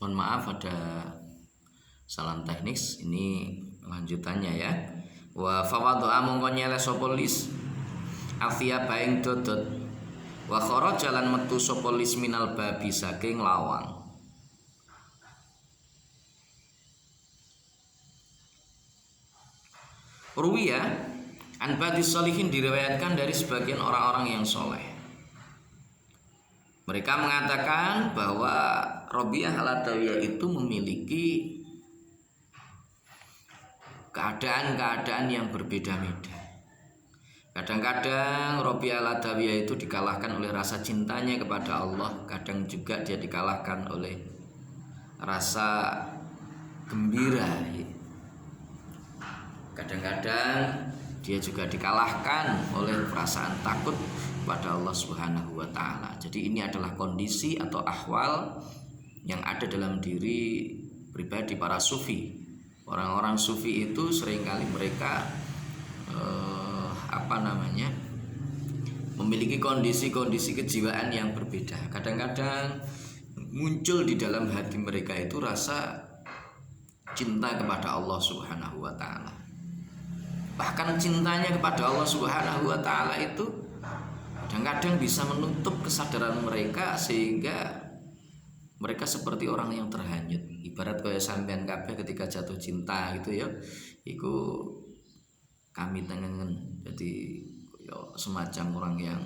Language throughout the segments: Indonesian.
Mohon maaf ada salah teknis, ini lanjutannya ya. Wa fawadha mongko nyeleh sapa lis afia baing dodot wa kharaja lan metu sapa lis minal babi saking lawang. Ruwiya an ba'dis sholihin diriwayatkan dari sebagian orang-orang yang soleh. Mereka mengatakan bahwa Rabi'ah al-Adawiyah itu memiliki keadaan-keadaan yang berbeda-beda. Kadang-kadang Rabi'ah al-Adawiyah itu dikalahkan oleh rasa cintanya kepada Allah, kadang juga dia dikalahkan oleh rasa gembira. Kadang-kadang dia juga dikalahkan oleh perasaan takut pada Allah Subhanahu wa taala. Jadi ini adalah kondisi atau ahwal yang ada dalam diri pribadi para sufi. Orang-orang sufi itu seringkali mereka memiliki kondisi-kondisi kejiwaan yang berbeda. Kadang-kadang muncul di dalam hati mereka itu rasa cinta kepada Allah Subhanahu wa taala. Bahkan cintanya kepada Allah Subhanahu wa taala itu kadang-kadang bisa menutup kesadaran mereka sehingga mereka seperti orang yang terhanyut. Ibarat kayak sampean kabeh ketika jatuh cinta gitu ya. Iku kami tengen. Jadi semacam orang yang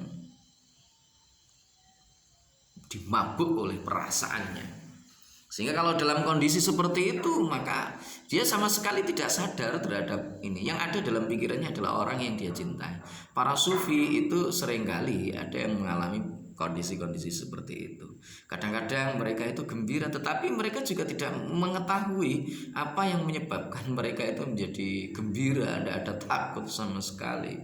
dimabuk oleh perasaannya. Sehingga kalau dalam kondisi seperti itu maka dia sama sekali tidak sadar terhadap ini. Yang ada dalam pikirannya adalah orang yang dia cintai. Para sufi itu seringkali ada yang mengalami kondisi-kondisi seperti itu. Kadang-kadang mereka itu gembira, tetapi mereka juga tidak mengetahui apa yang menyebabkan mereka itu menjadi gembira. Tidak ada takut sama sekali.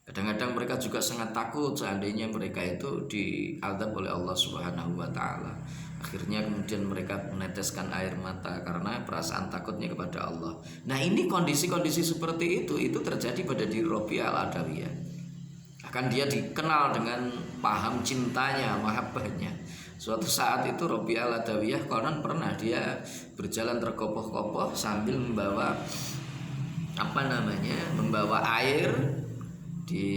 Kadang-kadang mereka juga sangat takut seandainya mereka itu diazab oleh Allah Subhanahu wa taala. Akhirnya kemudian mereka meneteskan air mata karena perasaan takutnya kepada Allah. Nah, ini kondisi-kondisi seperti itu terjadi pada diri Rabi'ah al-Adawiyah. Akan dia dikenal dengan paham cintanya, mahabbahnya. Suatu saat itu Rabi'ah al-Adawiyah konon pernah dia berjalan terkopoh-kopoh sambil membawa air di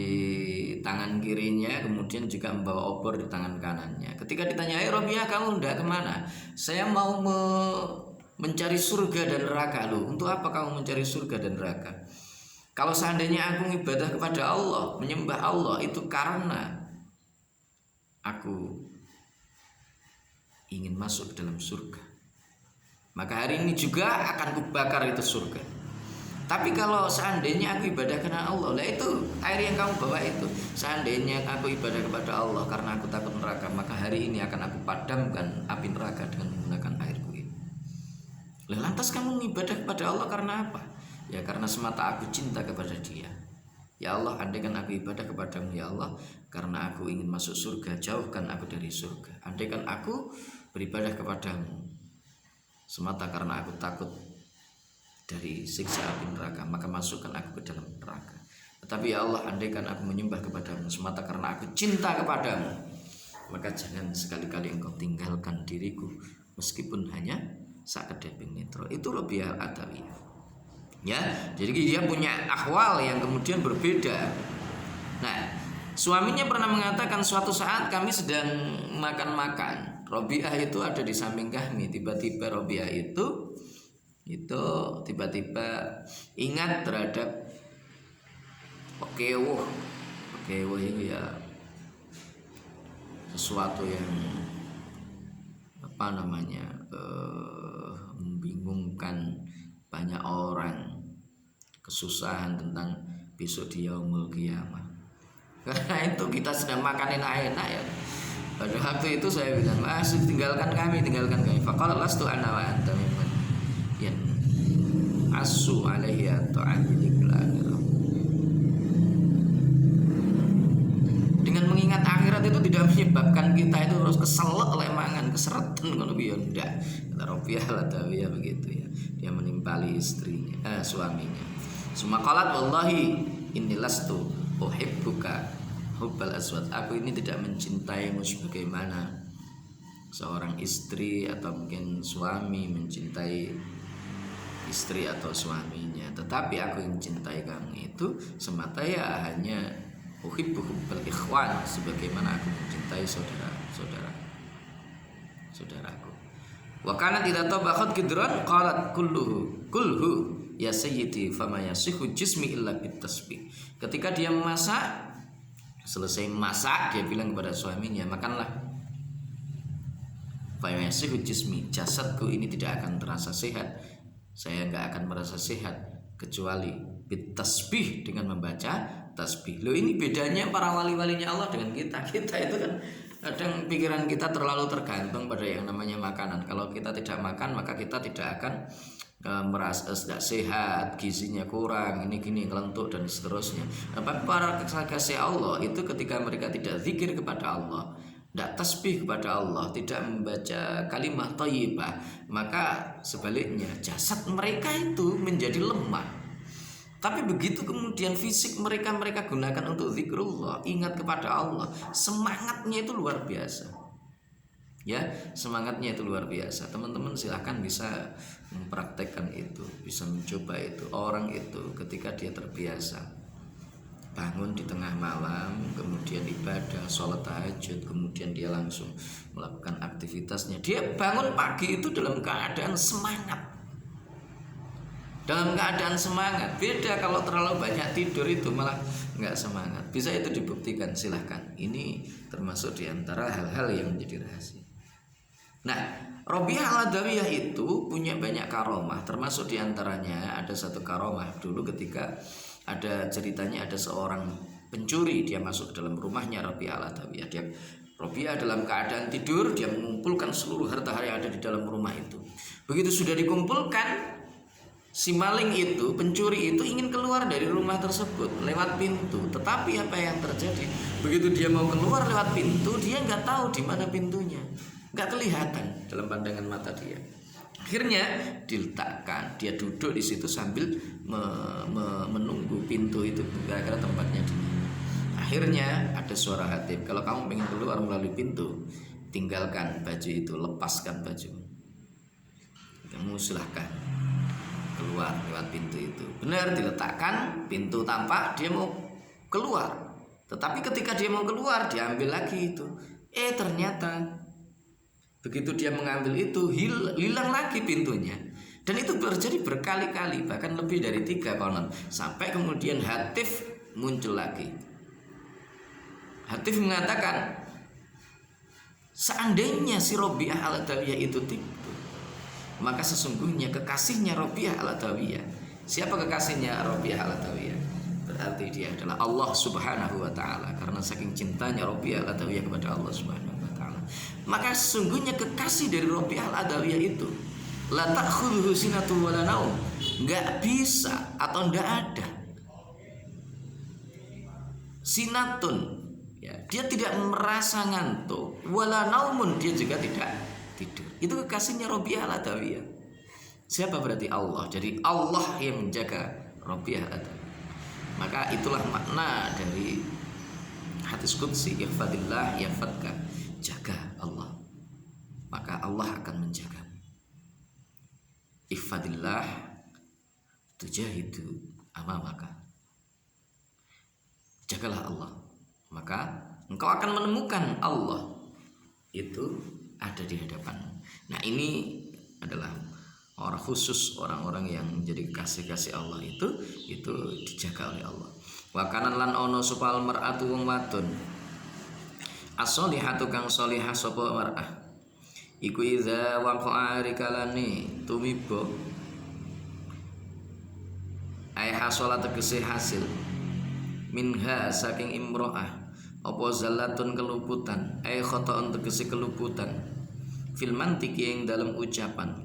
tangan kirinya, kemudian juga membawa obor di tangan kanannya. Ketika ditanya, Rabi'ah, kamu hendak kemana? Saya mau mencari surga dan neraka. Loh, untuk apa kamu mencari surga dan neraka? Kalau seandainya aku ibadah kepada Allah, menyembah Allah, itu karena aku ingin masuk ke dalam surga. Maka hari ini juga akan kubakar itu surga. Tapi kalau seandainya aku ibadah karena Allah, lah itu air yang kamu bawa itu. Seandainya aku ibadah kepada Allah karena aku takut neraka, maka hari ini akan aku padamkan api neraka dengan menggunakan airku ini. Lah lantas kamu ibadah kepada Allah karena apa? Ya karena semata aku cinta kepada Dia. Ya Allah, andaikan aku ibadah kepadamu ya Allah karena aku ingin masuk surga, jauhkan aku dari surga. Andaikan aku beribadah kepadamu semata karena aku takut dari siksa api neraka, maka masukkan aku ke dalam neraka. Tetapi ya Allah, andaikan aku menyembah kepadamu semata karena aku cinta kepadamu, maka jangan sekali-kali engkau tinggalkan diriku meskipun hanya sakedep nitro. Itu Rabi'ah al-Adawiyah. Ya, jadi dia punya ahwal yang kemudian berbeda. Nah, suaminya pernah mengatakan suatu saat kami sedang makan-makan. Rabi'ah itu ada di samping kami. Tiba-tiba Rabi'ah itu tiba-tiba ingat terhadap pekewuh itu ya sesuatu yang membingungkan banyak orang, kesusahan tentang besok di yaumul qiyamah. Karena itu kita sedang makanin enak ya. Pada waktu itu saya bilang, tinggalkan kami. Faqala lastu ana wa anta mimman yang asu alaihi dengan mengingat akhirat itu tidak menyebabkan kita itu terus keselak oleh mangan, keseretan kalau biar ndak. Kata Rabi'ah al-Adawiyah begitu ya. Dia menimpali istrinya, suaminya. Sumaqalat wallahi inni lastu uhibbuka hubbal aswad. Aku ini tidak mencintaimu sebagaimana seorang istri atau mungkin suami mencintai istri atau suaminya, tetapi aku yang mencintai kamu itu semata ya hanya uhibbu hubbal ikhwan, sebagaimana aku mencintai saudaraku. Wa kanat idza tabakhat kidran qalat kulhu ya sayyidi fama yasihu jismi illa bitasbih. Ketika dia memasak, selesai masak dia bilang kepada suaminya, makanlah. Fama yasihu jismi, jasadku ini tidak akan terasa sehat, saya enggak akan merasa sehat kecuali bitasbih, dengan membaca tasbih. Loh, ini bedanya para wali-walinya Allah dengan kita. Kita itu kan kadang pikiran kita terlalu tergantung pada yang namanya makanan. Kalau kita tidak makan maka kita tidak akan merasa tidak sehat, gizinya kurang, ini gini kelentuk dan seterusnya. Tapi para kekasih Allah itu ketika mereka tidak zikir kepada Allah, tidak tasbih kepada Allah, tidak membaca kalimat thayyibah, maka sebaliknya jasad mereka itu menjadi lemah. Tapi begitu kemudian fisik mereka gunakan untuk zikrullah, ingat kepada Allah, semangatnya itu luar biasa. Ya, semangatnya itu luar biasa. Teman-teman silahkan bisa mempraktekkan itu, bisa mencoba itu. Orang itu ketika dia terbiasa bangun di tengah malam, kemudian ibadah, sholat tahajud, kemudian dia langsung melakukan aktivitasnya. Dia bangun pagi itu dalam keadaan semangat. Dalam keadaan semangat. Beda kalau terlalu banyak tidur itu malah nggak semangat. Bisa itu dibuktikan, silahkan. Ini termasuk diantara hal-hal yang menjadi rahasia. Nah, Rabi'ah al-Adawiyah itu punya banyak karomah. Termasuk diantaranya ada satu karomah dulu ketika ada ceritanya, ada seorang pencuri, dia masuk ke dalam rumahnya Rabi'ah al-Adawiyah. Rabi'ah dalam keadaan tidur, dia mengumpulkan seluruh harta yang ada di dalam rumah itu. Begitu sudah dikumpulkan, si maling itu, pencuri itu ingin keluar dari rumah tersebut lewat pintu. Tetapi apa yang terjadi? Begitu dia mau keluar lewat pintu, dia nggak tahu di mana pintunya, nggak kelihatan dalam pandangan mata dia. Akhirnya diletakkan, dia duduk di situ sambil menunggu pintu itu kira-kira tempatnya di mana. Akhirnya ada suara hatib, kalau kamu ingin keluar melalui pintu, tinggalkan baju itu, lepaskan baju, kamu silahkan keluar lewat pintu itu. Benar, diletakkan, pintu tampak, dia mau keluar. Tetapi ketika dia mau keluar, dia ambil lagi itu. Ternyata begitu dia mengambil itu, hilang lagi pintunya. Dan itu terjadi berkali-kali, bahkan lebih dari 3 konon. Sampai kemudian Hatif muncul lagi. Hatif mengatakan, seandainya si Rabi'ah al-Adawiyah itu tidur, maka sesungguhnya kekasihnya Rabi'ah al-Adawiyah. Siapa kekasihnya Rabi'ah al-Adawiyah? Berarti dia adalah Allah Subhanahu wa taala, karena saking cintanya Rabi'ah al-Adawiyah kepada Allah Subhanahu wa taala. Maka sesungguhnya kekasih dari Rabi'ah al-Adawiyah itu la ta'khudhuhu sinatun wala naum, enggak bisa atau enggak ada sinatun, ya, dia tidak merasa ngantuk, wala naumun, dia juga tidak tidur. Itu kekasihnya Rabi'ah al-Adawiyah. Siapa? Berarti Allah. Jadi Allah yang menjaga Rabi'ah al-Adawiyah. Maka itulah makna dari hadis qudsi, ihfadillah yahfadka, jaga Allah maka Allah akan menjaga. Ihfadillah tujahidu amamaka, jagalah Allah maka engkau akan menemukan Allah itu ada di hadapan. Nah, ini adalah orang khusus, orang-orang yang menjadi kasih-kasih Allah itu dijaga oleh Allah. Wa kanan lan ono supal mar'atu wong wadon as-solihatu kang solihah sapa mar'ah iku iza waqa'a rikalani tumibo ay hasolat tegese hasil minha saking imro'ah apa zallatun keluputan ay khata'un tegese keluputan fil mantiki yang dalam ucapan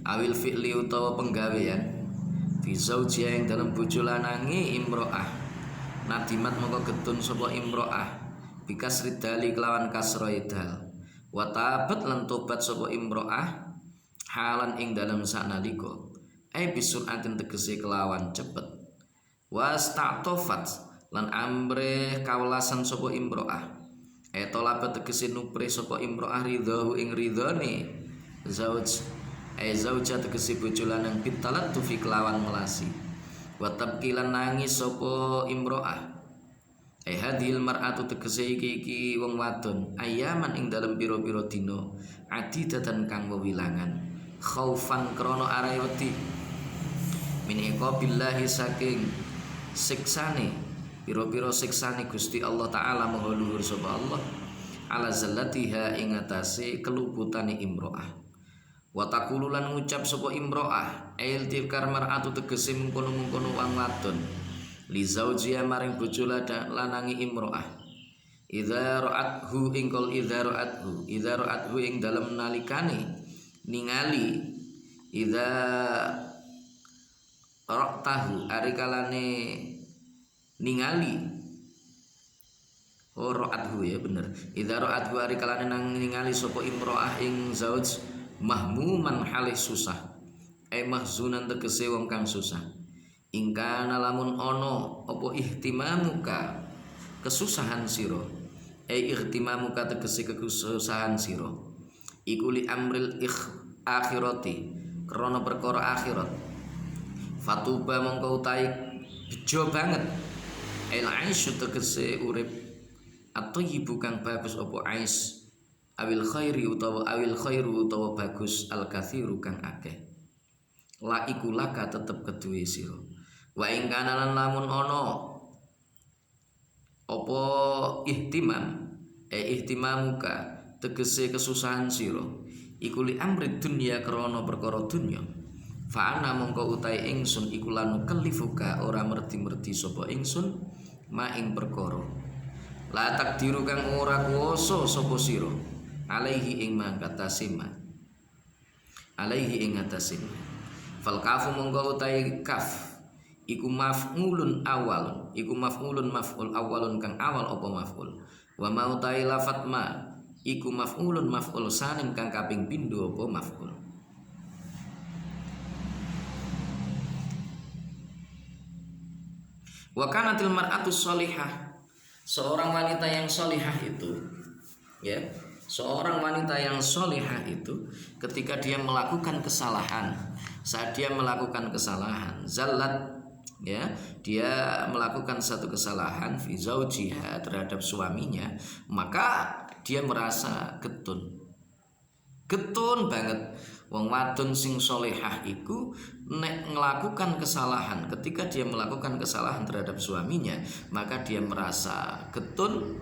awil fi'li utawa penggawean fi zaujiyah yang dalam bojo lanangi imro'ah nadimat moko getun sapa imro'ah bikas ridali kelawan kasroidal wa tabat lan tobat sapa imro'ah halan ing dalam sanalika ai bisuratin tegese kelawan cepet wasta'tofat lan ambre kawelasan sapa imro'ah Tolabat tegese nupri sapa imro'ah ridhahu ing ridhone zauj zauja tegese bojo lanang bitalat tufi kelawan melasi wa tabkilan nangis sapa imro'ah hadhil mar'atu tegese iki wong wadon ayaman ing dalem pira-pira dina adidatan kang wewilangan khaufan krana arahe wedi min iqabillahi saking siksane pira-pira siksane Gusti Allah taala maha luhur sapa Allah ala zallatiha ing atase keluputane imro'ah wa taqululan ngucap sapa imro'ah ail tilkar mar'atu tegese mengkono-mengkono wong wadon li zaujiha maring bojo lanangi imro'ah idza ra'athu ing kol idza ra'athu ing dalem nalikane ningali idza ra'tahu ari kalane ningali ra'athu ya bener idza ra'athu ari kalane ningali sapa imro'ah ing zauj mahmuman halih susah mahzunan tegese wong kang susah ingkana lamun ono apa ihtimamuka kesusahan sira ihtimamuka tegese kesusahan sira iku li amril akhirati krana perkara akhirat fatuba mongko utahe bejo banget el aisyu tegese urip atau ibu kang bagus apa ais awil khairu utawa bagus al kathiru kang akeh la iku laka tetep keduwe sira wa ing kana lan lamun ana apa ihtimamuka tegese kesusahan sira iku li amri dunya krana perkara dunya fa ana mongko utahe ingsun iku lan kelifuka ora merti-merti sapa ingsun ma ing perkara la takdiru kang ora kuwasa sapa sira alaihi ing mangkatasima alaihi ing atasima fal kafu mongko utahe kaf iku maf'ulun awal iku maf'ul awalun kang awal apa maf'ul wa ma utahe lafat ma iku maf'ulun maf'ul sanin kang kaping pindho apa maf'ul wa kanatil mar'atu sholihah seorang wanita yang sholihah itu ya seorang wanita yang sholihah itu ketika dia melakukan kesalahan saat dia melakukan kesalahan zallat ya dia melakukan satu kesalahan fi zaujiha terhadap suaminya maka dia merasa getun banget wong wadon sing sholihah iku nek melakukan kesalahan ketika dia melakukan kesalahan terhadap suaminya maka dia merasa getun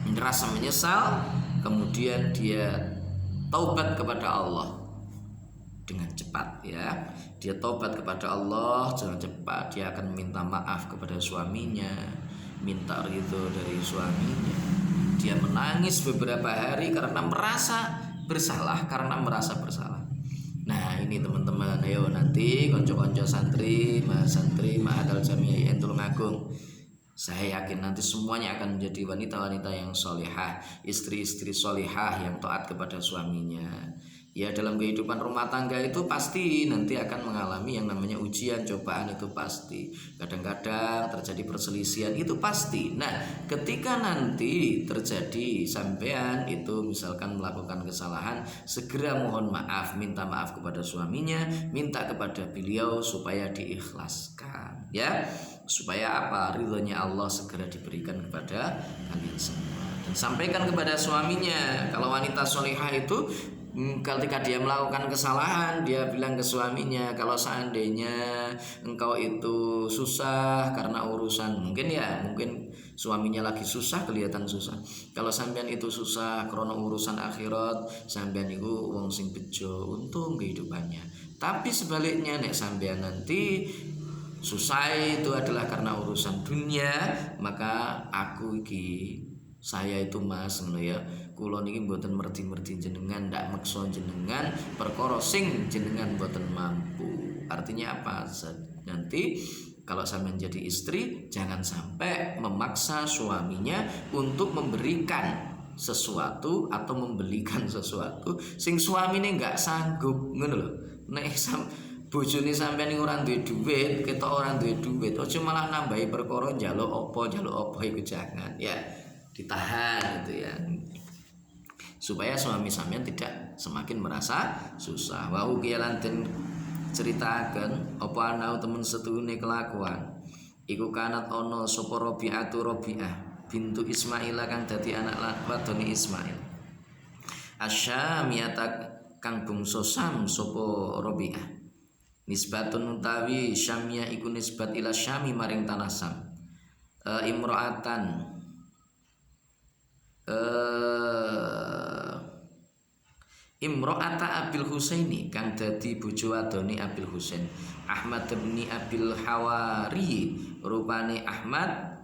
merasa menyesal kemudian dia taubat kepada Allah dengan cepat ya dia taubat kepada Allah dengan cepat dia akan minta maaf kepada suaminya minta ridho dari suaminya dia menangis beberapa hari karena merasa bersalah nah ini teman-teman ayo nanti konco-konco santri ma'adal jami'ah yang tulung agung saya yakin nanti semuanya akan menjadi wanita-wanita yang solihah istri-istri solihah yang taat kepada suaminya ya dalam kehidupan rumah tangga itu pasti nanti akan mengalami yang namanya ujian cobaan itu pasti kadang-kadang terjadi perselisihan itu pasti nah ketika nanti terjadi sampean itu misalkan melakukan kesalahan segera mohon maaf minta maaf kepada suaminya minta kepada beliau supaya diikhlaskan ya supaya apa ridhonya Allah segera diberikan kepada kalian semua dan sampaikan kepada suaminya kalau wanita sholihah itu ketika dia melakukan kesalahan dia bilang ke suaminya kalau seandainya engkau itu susah karena urusan mungkin suaminya lagi susah kelihatan susah kalau sampean itu susah karena urusan akhirat sampean itu wong sing bejo untung kehidupannya tapi sebaliknya nek sampean nanti susah itu adalah karena urusan dunia maka saya itu mas ngono ya kula niki mboten merti-merti jenengan ndak meksa jenengan perkara sing jenengan mboten mampu artinya apa nanti kalau sampean jadi istri jangan sampai memaksa suaminya untuk memberikan sesuatu atau membelikan sesuatu sing suamine nggak sanggup ngono lho nek bojone sampeyan ora duwe duit ketok ora duwe duit aja malah nambahi perkara njaluk apa iku jangan ya ditahan gitu ya, supaya suami sampean tidak semakin merasa susah. Wa ukiyalan den ceritaken apa ana temen setune kelakuan iku kanat ana sapa Rabi'ah bintu Ismail kang dadi anak wadone Ismail asyamiyata kang bangsa Sam sapa Rabi'ah nisbatun utawi Syamiyah iku nisbat ila Syami maring tanah Sam imra'atan Imro'ata Abil Husaini kang dadi bojo wadone Abil Husain Ahmad bin Abil Hawari rupane Ahmad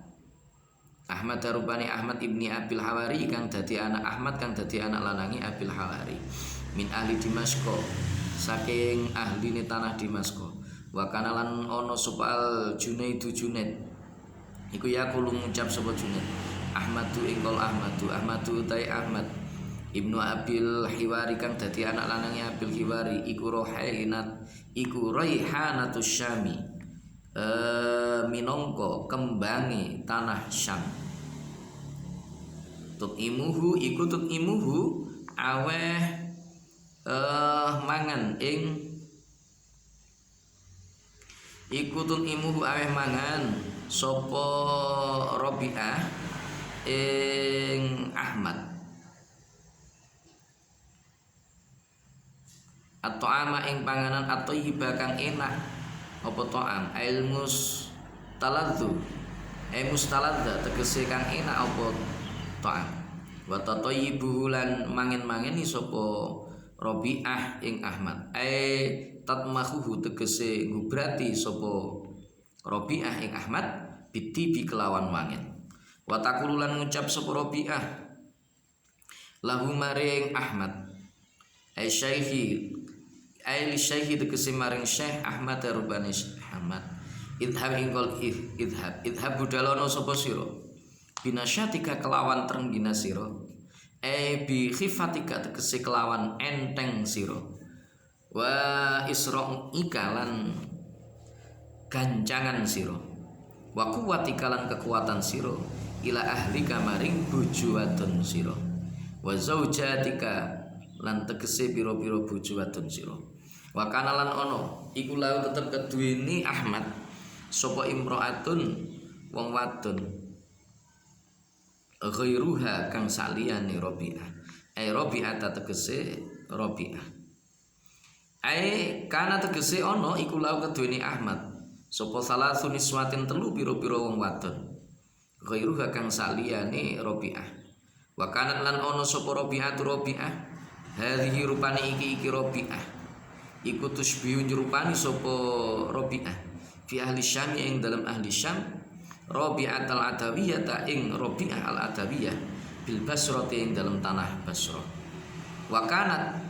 rupane Ahmad ibni Abil Hawari kang dadi anak Ahmad kang dadi anak lanangi Abil Hawari min ahli Dimasko saking ahline tanah Dimasko wa kana lan ana sapa Junaidu Junaid iku ya kulo ngucap sapa Junaid Ahmadu ingkol Ahmadu utai Ahmad Ibnu Abil Hiwari kang dadi anak lanangi Abil Hiwari iku Raihanatus Syami minangka kembange tanah Syam tutimuhu aweh mangan ing aweh mangan sapa Rabi'ah ing Ahmad atau ama ing panganan atau hiba kang enak apa to'am ilmus taladzu mustaladza tegese kang enak apa to'am wa tatayibu lan mangen-mangeni sapa Rabi'ah ing Ahmad tatmahu tegese ngubrati sapa Rabi'ah ing Ahmad bitibi kelawan mangen wa taqululan ngucap sapa Rabi'ah lahu maring Ahmad Syekhi tegese maring Syekh Ahmad rubani Ahmad idhab ingkol idhab budalono sapa sira binasyatika kelawan trenggina sira bi khifatika tegese kelawan enteng sira wa ikalan gancangan sira wa kuwatikalan kekuatan sira ila ahli kamaring bojo wadon sira wa zaujatika lan tegese pira-pira bojo wadon sira wa kana lan ono iku lau tetep keduweni Ahmad sapa imro'atun wong wadon ghairuha kang saliyane Rabi'ah Rabi'ah tegese Rabi'ah kana tegese ono iku lau keduweni Ahmad sapa salasun niswatin telu pira-pira wong wadon ghairuha kang saliyane Rabi'ah wa kana lan ono sapa Rabi'ah hadhihi rupane iki Rabi'ah iku tusbihu nyerupani sapa Rabi'ah fi ahli Syam ing dalam ahli Syam Rabi'at al-Adawiyah ta ing Rabi'ah al-Adawiyah bil Basrah ing dalam tanah Basrah wa kanat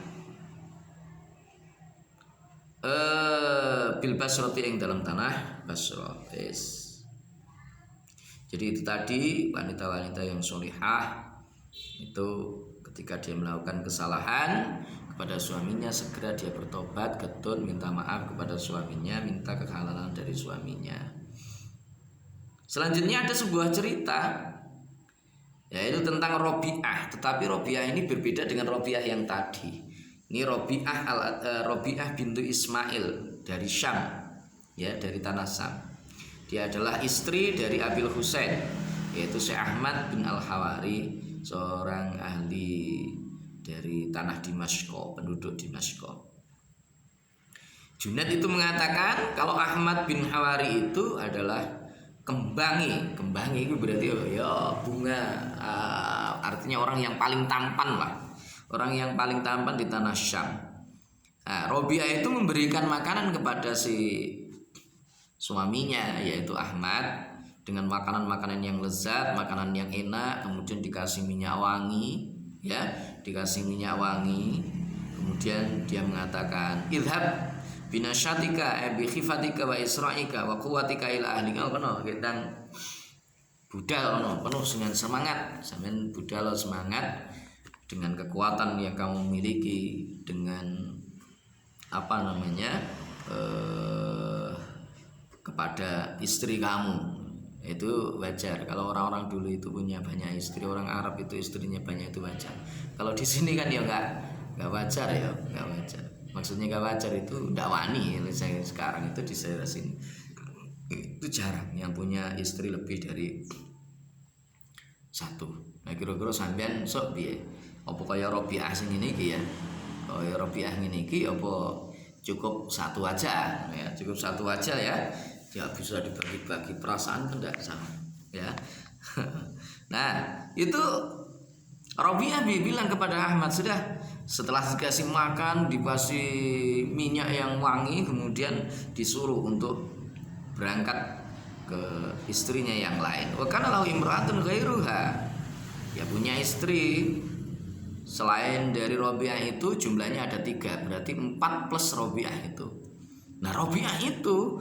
bil Basrah ing dalam tanah Basrah. Jadi itu tadi wanita-wanita yang solihah itu ketika dia melakukan kesalahan kepada suaminya segera dia bertobat, getun, minta maaf kepada suaminya, minta kehalalan dari suaminya. Selanjutnya ada sebuah cerita yaitu tentang Rabi'ah, tetapi Rabi'ah ini berbeda dengan Rabi'ah yang tadi. Ini Rabi'ah bintu Ismail dari Syam, ya, dari tanah Syam. Dia adalah istri dari Abil Husain, yaitu Syekh Ahmad bin Al-Hawari, seorang ahli dari tanah Dimasko, penduduk Dimasko. Junaid itu mengatakan kalau Ahmad bin Hawari itu adalah kembangi itu berarti ya bunga, artinya orang yang paling tampan lah, orang yang paling tampan di tanah Syam. Rabi'ah itu memberikan makanan kepada si suaminya yaitu Ahmad dengan makanan-makanan yang lezat, makanan yang enak, kemudian dikasih minyak wangi, ya, dikasih minyak wangi. Kemudian dia mengatakan idhab binasyatika bi khifatika wa isra'ika wa quwwatika ila ahlika. Kono gedang budal ono penuh dengan semangat, sampean budal semangat dengan kekuatan yang kamu miliki, dengan kepada istri kamu, Itu wajar. Kalau orang-orang dulu itu punya banyak istri, orang Arab itu istrinya banyak, itu wajar. Kalau di sini kan ya nggak wajar ya, nggak wajar. Maksudnya nggak wajar itu nggak wani. Saya sekarang itu di daerah sini itu jarang yang punya istri lebih dari satu. Nah kira-kira sampean sok piye? Apa kaya Robiah sing ngene iki ya? Kaya Robiah ngene iki apa cukup satu aja ya, cukup satu aja ya. Ya bisa dibagi-bagi, perasaan kan enggak sama ya. Nah itu Robiah bilang kepada Ahmad, sudah setelah dikasih makan, dikasih minyak yang wangi, kemudian disuruh untuk berangkat ke istrinya yang lain. Wa kana lahu imra'atun ghairuha, ya punya istri selain dari Robiah itu jumlahnya ada 3, berarti 4 plus Robiah itu. Nah Robiah itu,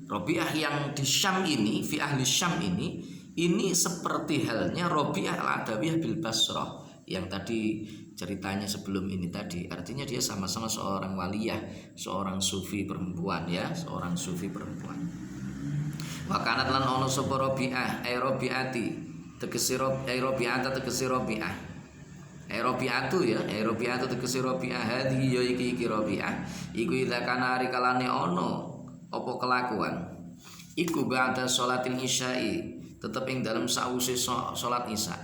Robiah yang di Syam ini, fi ahli Syam ini seperti halnya Robiah al-Adawiyah bil Basrah yang tadi ceritanya sebelum ini tadi. Artinya dia sama-sama seorang waliyah, seorang sufi perempuan ya, seorang sufi perempuan. Wa kanat lan ono sapa Robiah, Robiati, tegese Robiata tegese Robiah. Robiatu ya, Robiatu tegese Robiah, hadi ya iki Robiah. Iku idza kana ari kalane ono apa kelakuan iku ba'da sholatil isya'i, tetep ing dalam sause salat isya.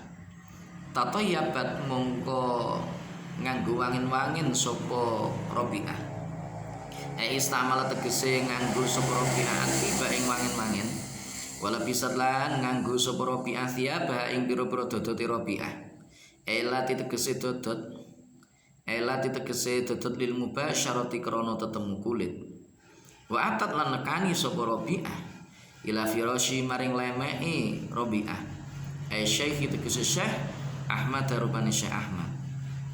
Tatoyabat mongko nganggo wangin-wangin sapa Robiah. Istamala tegese nganggo sapa Robiah tiba ing wangin-wangin. Wala bisat lan nganggo sapa Robiah tiaba ing pira-pira dodote Robiah. Elati tegese dodot. Elati tegese dodot lil mubasyarati krana tetemu kulit. Wa atat lan nekani sapa Robiah ila firashi maring lemeki Robiah. Syekh tegese Syekh Ahmad rupane Syekh Ahmad.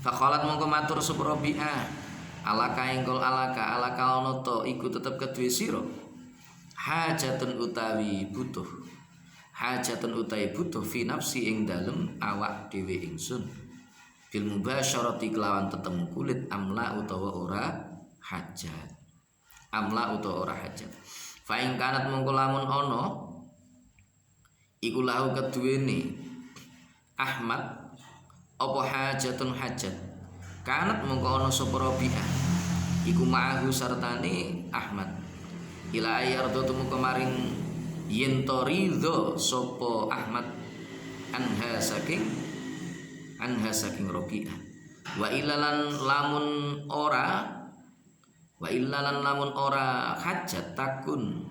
Faqalat mongko matur sapa Robiah, alaka engkol alaka ono to iku tetep kedue sira. Hajatun utawi butuh. Hajatun utawi butuh fi nafsi ing dalem awak dhewe ingsun. Bil mubasyarati kelawan tetemu kulit amla utawa ora hajat. Amla utawa ora hajat. Fa ing kanat mongko lamun ana iku lahu keduwene Ahmad apa hajatun hajat. Kanat mongko ana sapa Robiah iku ma'ahu sartane Ahmad. Ila ayardo temu kemarin yen to ridho sapa Ahmad anha saking Robiah. Wa ilalan lamun ora hajat takun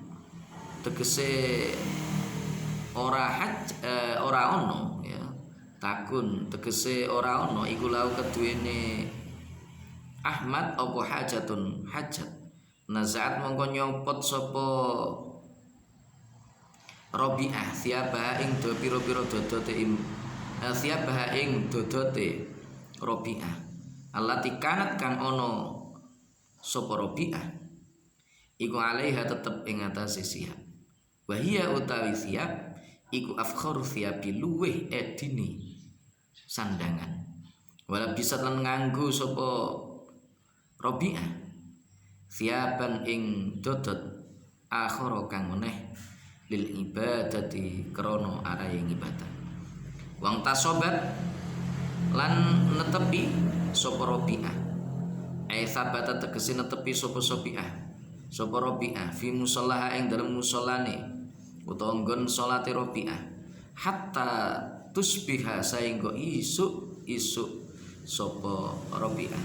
tegese ora ono ya, takun tegese ora ono iku lau keduwene Ahmad apa hajatun hajat. Nazaat mongko nyopot sapa Robiah siapa ing do pira-pira dodote siapa ing dodote Robiah. Allati kanat kang ono sapa Robiah iku alaiha tetep ing atase siap. Wa hiya utawi siap iku afkharu siapi luweh edini sandangan. Wala bisa lan nganggo sapa Robiah siapan ing dodot akhara kang meneh lil ibadati krana arahe ibadah. Wang tasobat lan netepi sapa Robiah. Sabata tegese netepi sapa Robiah fi musallaha ing dalem musallane utawa nggon salate Robiah hatta tusbiha saengga isuk sapa Robiah.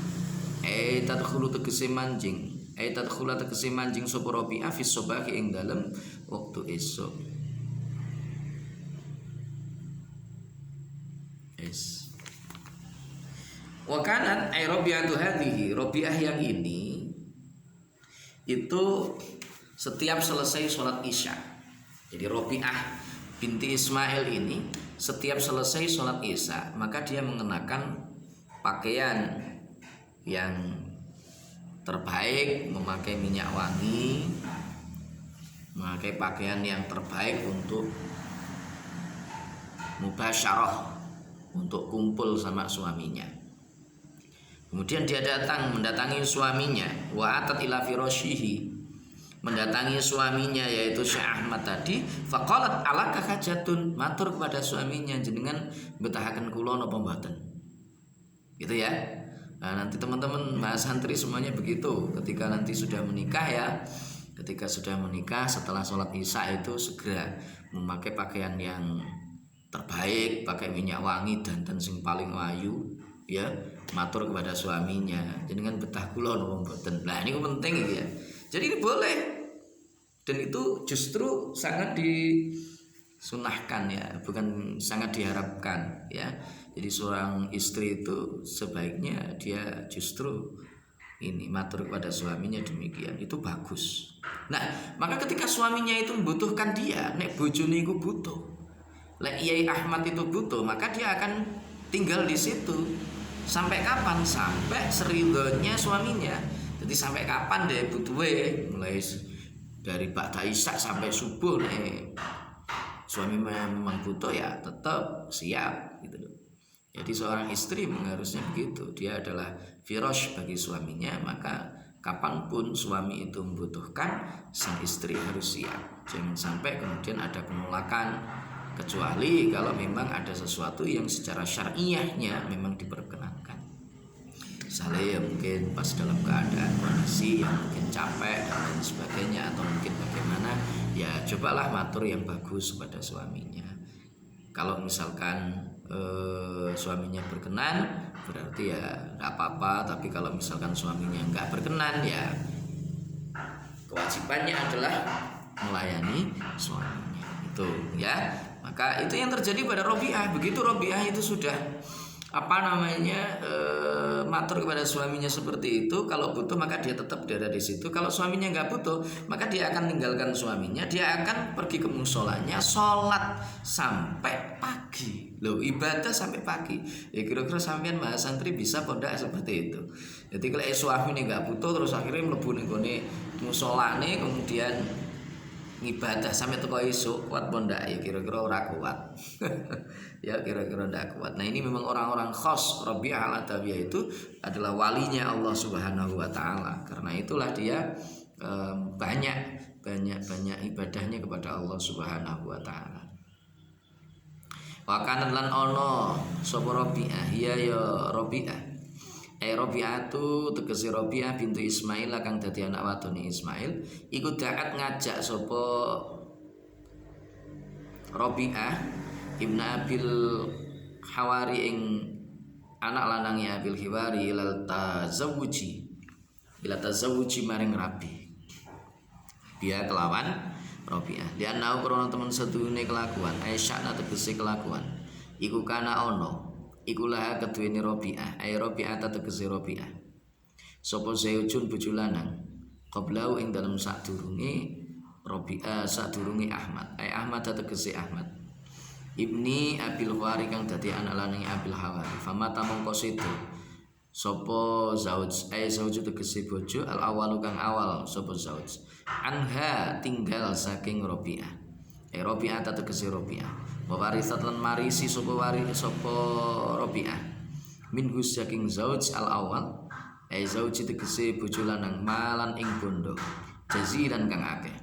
Tadkhulu tegese manjing sapa Robiah fi subahi ing dalem wektu esuk. Wa kanat Robiah hadhihi, Robiah yang ini itu setiap selesai sholat isya. Jadi Robiah binti Ismail ini setiap selesai sholat isya maka dia mengenakan pakaian yang terbaik, memakai minyak wangi, memakai pakaian yang terbaik untuk mubasyarah, untuk kumpul sama suaminya. Kemudian dia mendatangi suaminya, wa atat ila firashihi, mendatangi suaminya yaitu Syekh Ahmad tadi, faqalat alaka hajatun, matur kepada suaminya, jenengan betahaken kula napa mboten. Gitu ya. Nah, nanti teman-teman Mas santri semuanya begitu ketika nanti sudah menikah ya. Ketika sudah menikah setelah sholat isya itu segera memakai pakaian yang terbaik, pakai minyak wangi dan sing paling ayu ya, matur kepada suaminya, jenengan betah kula napa mboten. Nah, ini penting iki ya. Jadi ini boleh, dan itu justru sangat disunahkan ya, bukan sangat diharapkan ya. Jadi seorang istri itu sebaiknya dia justru ini matur kepada suaminya demikian, itu bagus. Nah, maka ketika suaminya itu membutuhkan dia, nek bojone iku butuh, lek Yai Ahmad itu butuh, maka dia akan tinggal di situ. Sampai kapan? Sampai seridhonya suaminya. Jadi sampai kapan deh butuhe, mulai dari ba'da isya sampai subuh nih suami memang butuh ya tetap siap gitu loh. Jadi seorang istri harusnya begitu, dia adalah firash bagi suaminya, maka kapanpun suami itu membutuhkan, sang istri harus siap. Jangan sampai kemudian ada penolakan, kecuali kalau memang ada sesuatu yang secara syar'iyahnya memang diperkenankan. Misalnya ya mungkin pas dalam keadaan kondisi yang mungkin capek dan lain sebagainya, atau mungkin bagaimana, ya cobalah matur yang bagus kepada suaminya. Kalau misalkan suaminya berkenan, berarti ya nggak apa-apa. Tapi kalau misalkan suaminya nggak berkenan, ya kewajibannya adalah melayani suaminya itu ya. Maka itu yang terjadi pada Robiah. Begitu Robiah itu sudah matur kepada suaminya seperti itu, kalau butuh maka dia tetap berada di situ. Kalau suaminya nggak butuh, maka dia akan tinggalkan suaminya, dia akan pergi ke musolanya, sholat sampai pagi. Loh, ibadah sampai pagi. Ya kira-kira sampean Mas santri bisa pondak seperti itu. Jadi kalau suami ini nggak butuh, terus akhirnya mlebu ning gone musolane, kemudian ibadah sampai teko esuk, kuat pondak? Ya kira-kira ora kuat. Ya kira-kira ndak kuat. Nah, ini memang orang-orang khos. Rabi'ah al-Adawiyah itu adalah walinya Allah Subhanahu wa taala. Karena itulah dia banyak ibadahnya kepada Allah Subhanahu wa taala. Wa kana lan ono sapa Rabi'ah, ya Rabi'ah. Rabi'atu tegese Rabi'ah bintu Ismail kang dadi anak wadone Ismail, iku daat ngajak sapa Rabi'ah Ibnu Abil Hawari ing anak lanange Abil Hawari ila tazawuji maring rabi. Dia kelawan Rabi'ah. Dia nau krana temen sedune kelakuan, Aisyah tegese kelakuan. Iku kana ono, iku laha keduweni Rabi'ah, Rabi'ah tegese Rabi'ah. Sapa Zaujun bojo lanang, qablau ing dalem sadurunge Rabi'ah, sadurunge Ahmad. Ahmad tegese Ahmad. Ibni Abil Hawari kang dadi anak lanang Abil Hawari. Famata mongko sedo sapa zauj, zauj tegese bojo, al awalu kang awal sapa zauj. Anha tinggal saking Rabi'ah. Rabi'ah tegese Rabi'ah. Wa warisat lan marisi sapa Rabi'ah. Minhu saking zauj al awal. Zauj tegese bojo lanang malan ing bondo. Jazilan kang akeh.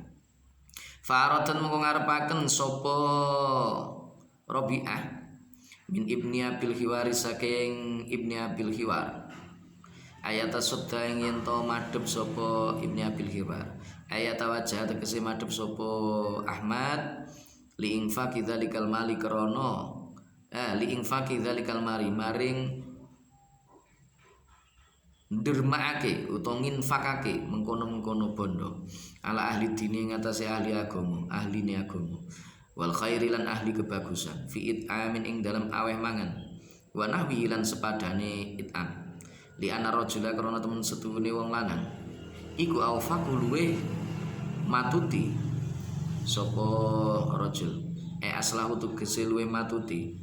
Faratan mongko ngarepaken sapa Rabi'ah min Ibni Abil Hiwari saking Ibni Abil Hiwar. Ayat sodha ing yen to madhep sapa Ibni Abil Hiwar. Ayat wajah tegese madhep sapa Ahmad li infaqi dzalikal mali krana li infaqi dzalikal mari maring ndermakake utawa nginfakake mengkono-mengkono bondo ala ahli dini ngatasé ahli agama, ahline agama. Wal khairi lan ahli kebagusan fi it'amin ing dalam aweh mangan wa nahwi lan sepadane it'am li ana rajula krana temen setune wong lanang iku aufaku luweh matuti sapa rajul aslahu tegese luweh matuti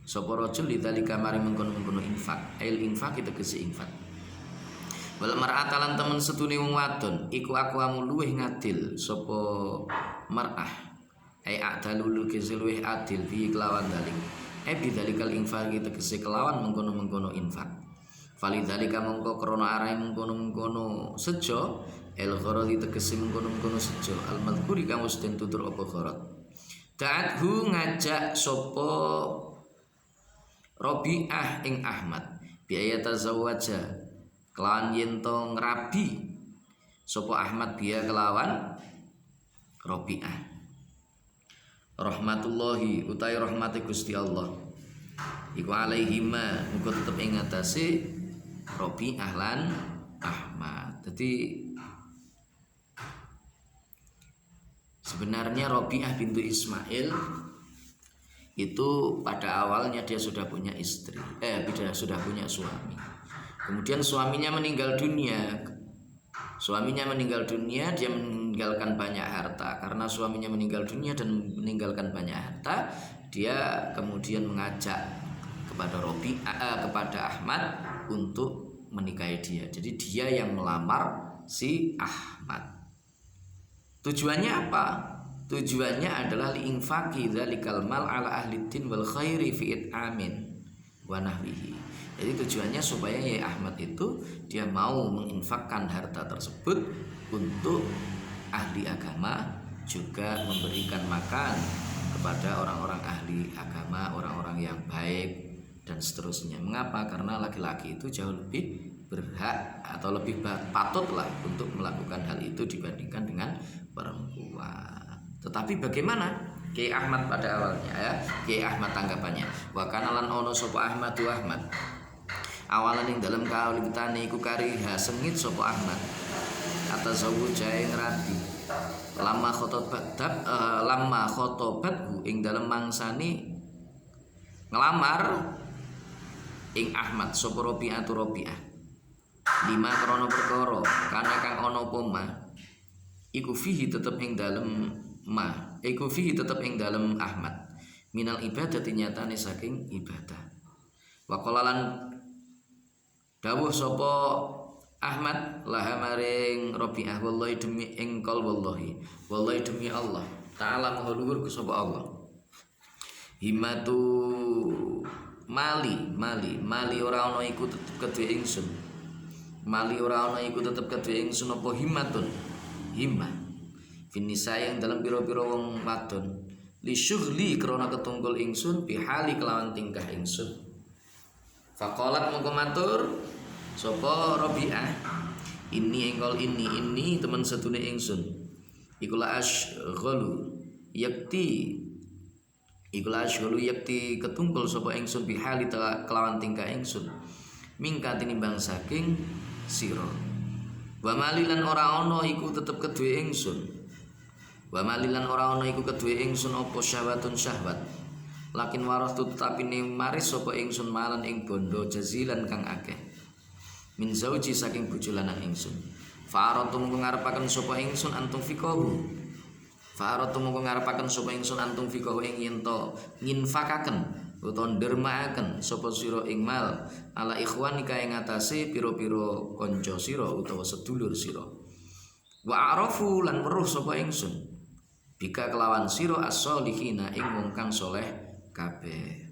sapa rajul lidzalika mari mengkono-mengkono infak infak itu tegese infak. Wal mar'ata lan temen setune wong wadon iku akwamu luweh ngadil sapa mar'ah a'dalul luweh adil bi kelawan dalik bidzalikal infaq tegese kelawan mengkono-mengkono infak. Falidzalika mongko krana arahe mengkono-mengkono sejo el gharad tegese mengkono-mengkono sejo al madhkuri kang wis den tutur apa gharad. Da'athu ngajak sapa Rabi'ah ing Ahmad biaya tazawwaja kelawan yen to ngrabi sapa Ahmad biya kelawan Rabi'ah. Rahmatullahi utai rahmati Gusti Allah iku alaihima muga tetep ing atase Rabi'ah lan Ahmad. Jadi sebenarnya Rabi'ah bintu Ismail itu pada awalnya dia sudah punya istri, sudah punya suami. Kemudian suaminya meninggal dunia. Dia meninggalkan banyak harta. Karena suaminya meninggal dunia dan meninggalkan banyak harta, dia kemudian mengajak kepada kepada Ahmad untuk menikahi dia. Jadi dia yang melamar si Ahmad. Tujuannya apa? Tujuannya adalah liinfaqi dzalikal mal ala ahli din wal khairi fi it'amin wa nahwihi. Jadi tujuannya supaya Ahmad itu dia mau menginfakkan harta tersebut untuk ahli agama, juga memberikan makan kepada orang-orang ahli agama, orang-orang yang baik dan seterusnya. Mengapa? Karena laki-laki itu jauh lebih berhak atau lebih patutlah untuk melakukan hal itu dibandingkan dengan perempuan. Tetapi bagaimana Kiai Ahmad pada awalnya ya? Kiai Ahmad tanggapannya wa kana lan ono sapa Ahmad tu Ahmad awalan ing dalam kaulitane iku kariha sengit sapa Ahmad atas zawujae ngrabi lama khotobat ing dalam mangsani ngelamar ing Ahmad sapa Rabi'ah lima krono perkara kana kang ono poma iku fihi tetep ing dalem Ahmad minal ibadati nyatane saking ibadah. Wa qalalan dawuh sapa Ahmad laha maring Rabi'ah wallahi demi engkol wallahi demi Allah ta'ala maha luhur ku sapa Allah himatu mali ora ana iku tetep kedue ingsun apa himmatun himmah finisa yang dalam pira-pira wong wadon li syughli krana ketunggul ingsun bihali kelawan tingkah ingsun. Faqalat mongko matur sapa Rabi'ah ini engkol ini teman setune ingsun iku la ashghalu yakti ketunggul sapa ingsun bihali kelawan tingkah ingsun mingka tinimbang saking sira. Wa malilan ora ana iku tetep kedue ingsun apa syahwatun syahwat lakin warastu tetapi maris sapa ingsun malan ing bondo jazilan kang akeh min zauji saking bojo lanang ingsun fa'aratu mung ngarepaken sapa ingsun antum fikahu ing yen to nginfakaken utawa ndermaaken sapa sira ing mal ala ikhwanika ing atase pira-pira kanca sira utawa sedulur sira. Wa arafu lan weruh sapa ingsun bika kelawan sira as-solihina ing wong kang saleh kabeh.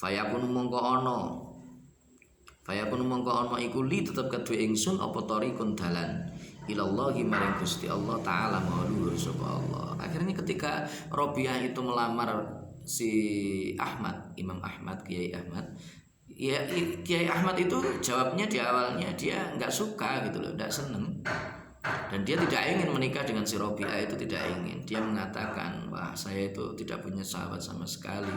Fayakun mongko ana iku li tetep kedue ingsun apa tarikun dalan ilallahi maring Gusti Allah taala maha luhur sapa Allah. Akhirnya ketika Rabi'ah itu melamar si Ahmad, Imam Ahmad, Kiai Ahmad, ya Kiai Ahmad itu jawabnya di awalnya dia nggak suka gitu loh, nggak seneng, dan dia tidak ingin menikah dengan si Rabi'ah itu, tidak ingin. Dia mengatakan, wah saya itu tidak punya sahabat sama sekali,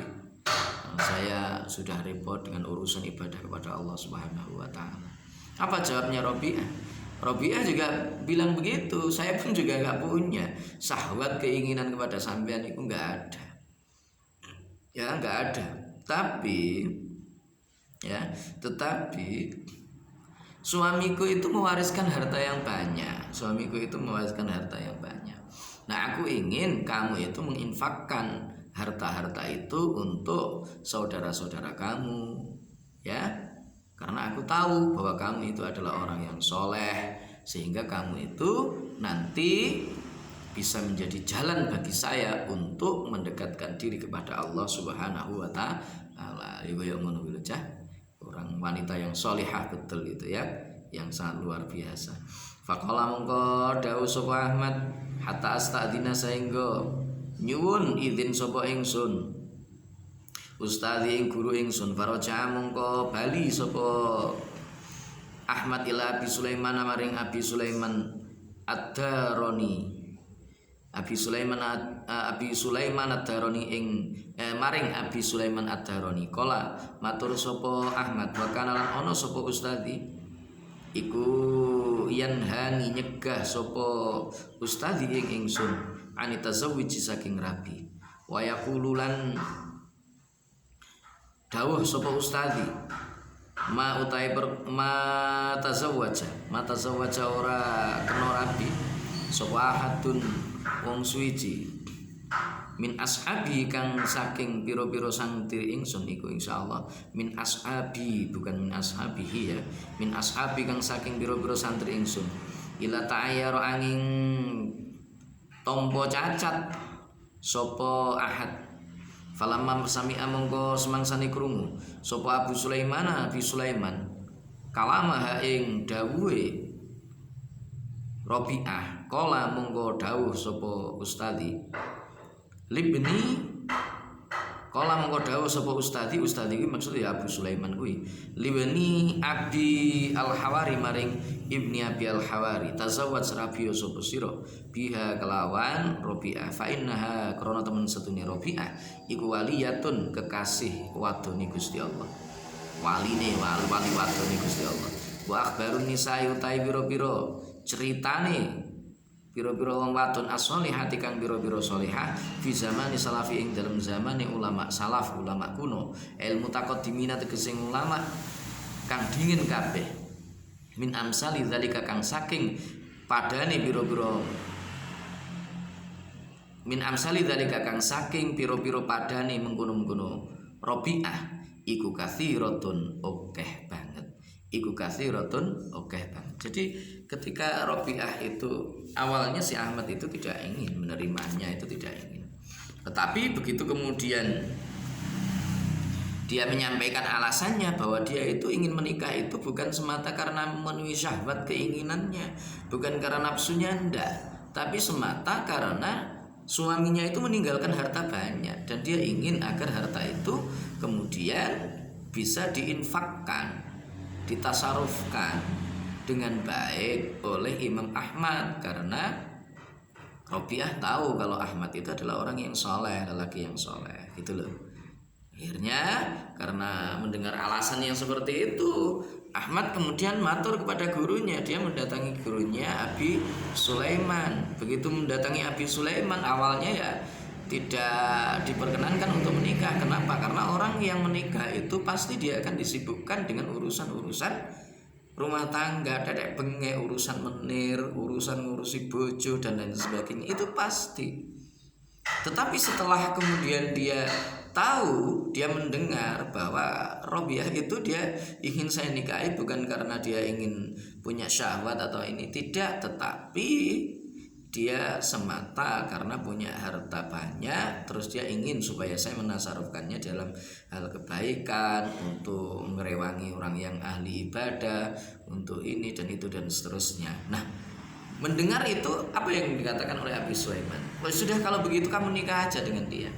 saya sudah repot dengan urusan ibadah kepada Allah Subhanahu wa Ta'ala. Apa jawabnya Rabi'ah? Rabi'ah juga bilang begitu, saya pun juga nggak punya syahwat keinginan kepada sampean itu nggak ada. Ya nggak ada, tetapi suamiku itu mewariskan harta yang banyak. Nah aku ingin kamu itu menginfakkan harta-harta itu untuk saudara-saudara kamu, ya, karena aku tahu bahwa kamu itu adalah orang yang soleh, sehingga kamu itu nanti bisa menjadi jalan bagi saya untuk mendekatkan diri kepada Allah Subhanahu wa Ta'ala. Orang wanita yang solihah betul itu ya, yang sangat luar biasa. Faqala mongko dawuh sapa Ahmad, hatta astadina saengga nyuwun izin sapa ingsun ustadzi ing guru ingsun. Faraja mongko bali sapa Ahmad ila Abi Sulaiman maring Abi Sulaiman Ad-Darani. Abi Sulaiman Ad-Darani ing maring Abi Sulaiman Ad-Darani. Kala matur sapa Ahmad, wa kana lan ana sapa ustadzi iku yanhani nyegah sapa ustadzi ing ingsun anita zawiji saking rabi. Wa yaqululan dawuh sapa ustadzi ma tazawwaja ora kena rabi sapa ahadun wong suwiji min ashabi kang saking pira-pira santri ingsun iku insyaallah min ashabi bukan min ashabihi ya, min ashabi kang saking pira-pira santri ingsun ila ta'ayyara angin tompo cacat sapa ahad. Falamma sami'a mongko semangsane krungu sapa Abi Sulaiman kalamaha ing dawuhe Rabi'ah. Kala mongko dawuh sapa ustadzi libni, kala mongko dawuh sapa ustadzi iki maksudnya Abu Sulaiman kuwi libni Abdi Al-Hawari maring ibni Abi Al-Hawari tazawwaj rabiyo sapa sira biha kelawan Rabi'ah fa innaha krana temen setune Rabi'ah iku waliyatun kekasih wadone Gusti Allah, wali wadone Gusti Allah. Wa akhbarun nisa utai biro-biro ceritane biro-biro wong wadon as-solihati kang biro-biro solihah fi zamani salafi ing dalam zamane ulama salaf, ulama kuno, ilmu taqaddimina tegese ulama kang dingin kabeh min amsali zalika kang saking padane biro-biro min amsali dzalika kang saking pira-pira padane mengkono-mengkono Rabi'ah iku kathiratun akeh banget, iku kathiratun akeh banget. Jadi ketika Rabi'ah itu awalnya si Ahmad itu tidak ingin menerimanya, itu tidak ingin, tetapi begitu kemudian dia menyampaikan alasannya bahwa dia itu ingin menikah itu bukan semata karena memenuhi syahwat keinginannya, bukan karena nafsunya, enggak, tapi semata karena suaminya itu meninggalkan harta banyak dan dia ingin agar harta itu kemudian bisa diinfakkan, ditasarufkan dengan baik oleh Imam Ahmad, karena Rabi'ah tahu kalau Ahmad itu adalah orang yang soleh, lelaki yang soleh, gitu loh. Akhirnya karena mendengar alasan yang seperti itu, Ahmad kemudian matur kepada gurunya. Dia mendatangi gurunya Abi Sulaiman. Begitu mendatangi Abi Sulaiman, awalnya ya tidak diperkenankan untuk menikah. Kenapa? Karena orang yang menikah itu pasti dia akan disibukkan dengan urusan-urusan rumah tangga, dedek bengek, urusan menir, urusan ngurusi bojo dan lain sebagainya, itu pasti. Tetapi setelah kemudian dia tahu, dia mendengar bahwa Rabi'ah itu dia ingin saya nikahi bukan karena dia ingin punya syahwat atau ini, tidak, tetapi dia semata karena punya harta banyak, terus dia ingin supaya saya menasarufkannya dalam hal kebaikan, untuk merewangi orang yang ahli ibadah, untuk ini dan itu dan seterusnya. Nah, mendengar itu apa yang dikatakan oleh Abi Sulaiman? Sudah, kalau begitu kamu nikah aja dengan dia.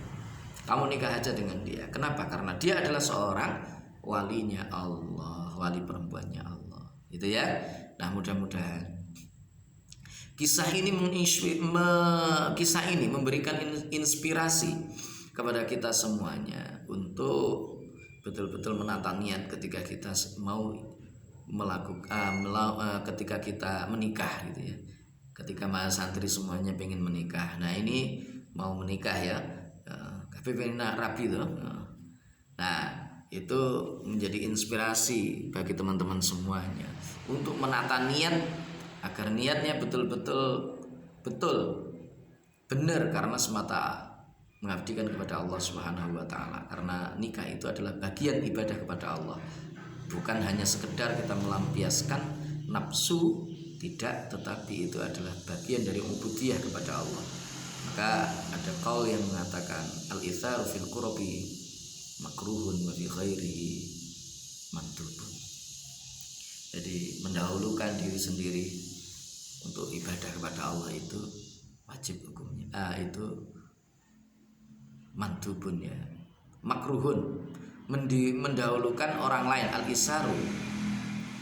Kamu nikah aja dengan dia. Kenapa? Karena dia adalah seorang walinya Allah, wali perempuannya Allah. Gitu ya. Nah, mudah-mudahan kisah ini memberikan inspirasi kepada kita semuanya untuk betul-betul menata niat ketika kita mau melakukan ketika kita menikah, gitu ya. Ketika mas santri semuanya pengen menikah. Nah, ini mau menikah ya. Tapi pengen rapi tuh. Nah, itu menjadi inspirasi bagi teman-teman semuanya untuk menata niat agar niatnya betul-betul benar karena semata mengabdikan kepada Allah Subhanahu wa taala. Karena nikah itu adalah bagian ibadah kepada Allah. Bukan hanya sekedar kita melampiaskan nafsu, tidak, tetapi itu adalah bagian dari ubudiyah kepada Allah. Maka ada qaul yang mengatakan al-itharu fil qurbi makruhun wa fi ghairihi mandubun. Jadi mendahulukan diri sendiri untuk ibadah kepada Allah itu wajib hukumnya. Itu mandubun ya, makruhun, mendahulukan orang lain, al-isaru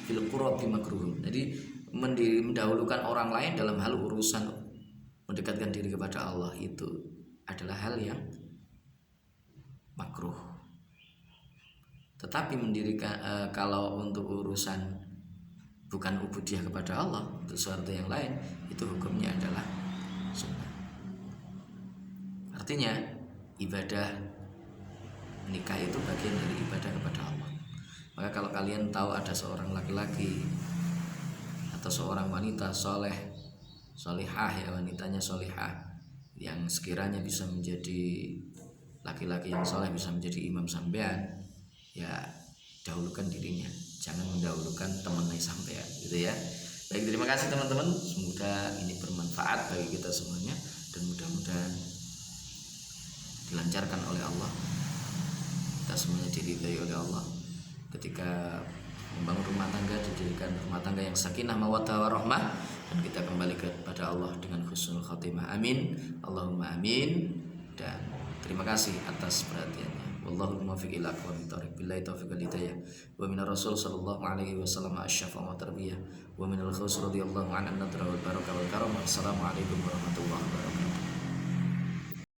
fil qurati makruhun. Jadi mendahulukan orang lain dalam hal urusan mendekatkan diri kepada Allah itu adalah hal yang makruh. Tetapi mendirikan kalau untuk urusan bukan ubudiyah kepada Allah, untuk sesuatu yang lain, itu hukumnya adalah sunnah. Artinya ibadah nikah itu bagian dari ibadah kepada Allah. Maka kalau kalian tahu ada seorang laki-laki atau seorang wanita solihah ya, wanitanya solihah yang sekiranya bisa menjadi laki-laki yang soleh, bisa menjadi imam sampean, ya dahulukan dirinya, jangan mendahulukan temannya sampean, gitu ya. Baik, terima kasih teman-teman, semoga ini bermanfaat bagi kita semuanya dan mudah-mudahan dilancarkan oleh Allah, kita semuanya diridai oleh Allah. Ketika membangun rumah tangga, dijadikan rumah tangga yang sakinah mawaddah warahmah, dan kita kembali kepada Allah dengan husnul khatimah. Amin, Allahumma amin. Dan terima kasih atas perhatiannya. Wallahu muwaffiq ila aqwamit thoriq. Billahi taufiq wal hidayah. Wa minar rasul sallallahu alaihi wasallam asy-syafa' wa tarbiyah. Wa minal khaus radhiyallahu anhu an-nadra wal barakah wal karam. Assalamualaikum warahmatullahi wabarakatuh.